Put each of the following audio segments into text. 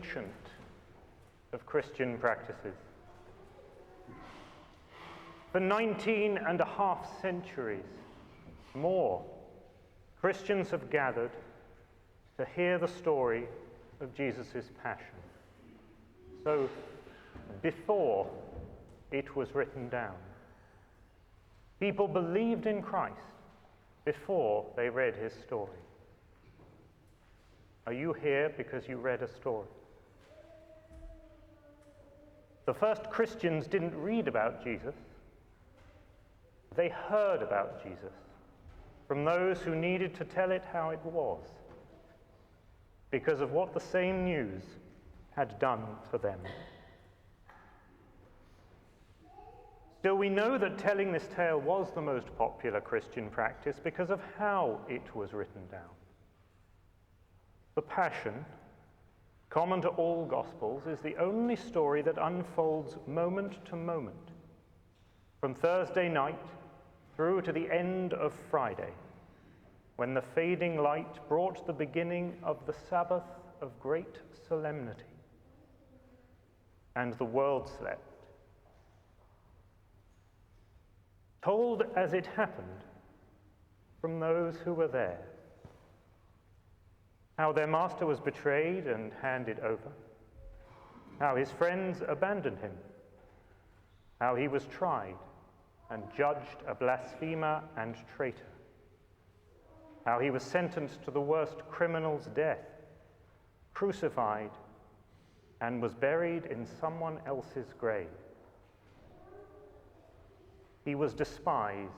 ancient of Christian practices. For 19.5 centuries more, Christians have gathered to hear the story of Jesus' passion. So, before it was written down, people believed in Christ before they read his story. Are you here because you read a story? The first Christians didn't read about Jesus. They heard about Jesus from those who needed to tell it how it was, because of what the same news had done for them. Still, we know that telling this tale was the most popular Christian practice because of how it was written down. The Passion, common to all Gospels, is the only story that unfolds moment to moment, from Thursday night through to the end of Friday, when the fading light brought the beginning of the Sabbath of great solemnity, and the world slept. Told as it happened from those who were there, how their master was betrayed and handed over, how his friends abandoned him, how he was tried and judged a blasphemer and traitor, how he was sentenced to the worst criminal's death, crucified, and was buried in someone else's grave. He was despised,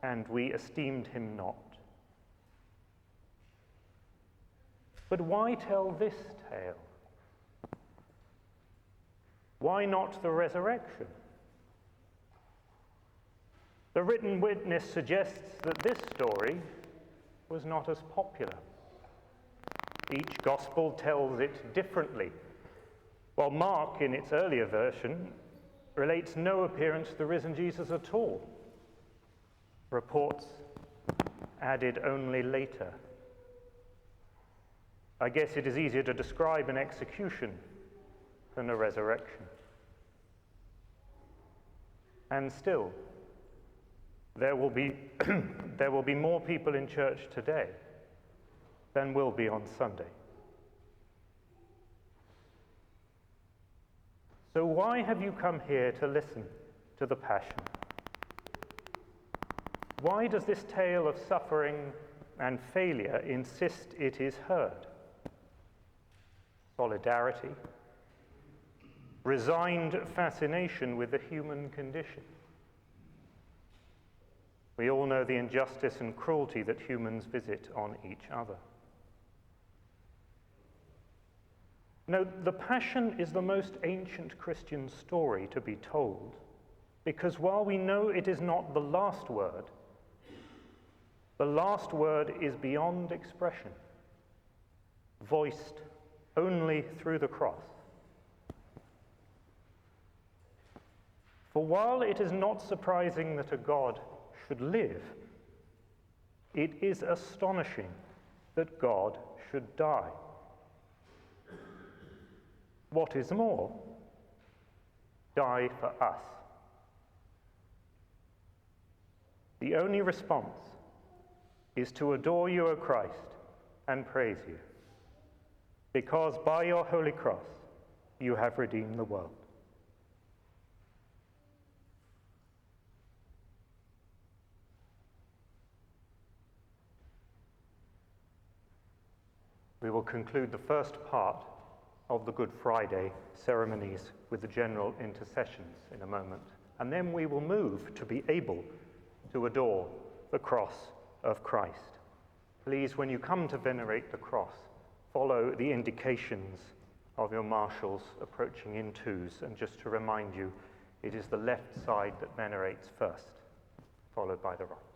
and we esteemed him not. But why tell this tale? Why not the resurrection? The written witness suggests that this story was not as popular. Each gospel tells it differently, while Mark, in its earlier version, relates no appearance of the risen Jesus at all. Reports added only later. I guess it is easier to describe an execution than a resurrection. And still, there will be more people in church today than will be on Sunday. So why have you come here to listen to the Passion? Why does this tale of suffering and failure insist it is heard? Solidarity, resigned fascination with the human condition. We all know the injustice and cruelty that humans visit on each other. No, the Passion is the most ancient Christian story to be told, because while we know it is not the last word is beyond expression, voiced only through the cross. For while it is not surprising that a God should live, it is astonishing that God should die. What is more, die for us. The only response is to adore you, O Christ, and praise you, because by your holy cross you have redeemed the world. We will conclude the first part of the Good Friday ceremonies with the general intercessions in a moment, and then we will move to be able to adore the cross of Christ. Please, when you come to venerate the cross, follow the indications of your marshals approaching in twos, and just to remind you, it is the left side that venerates first, followed by the right.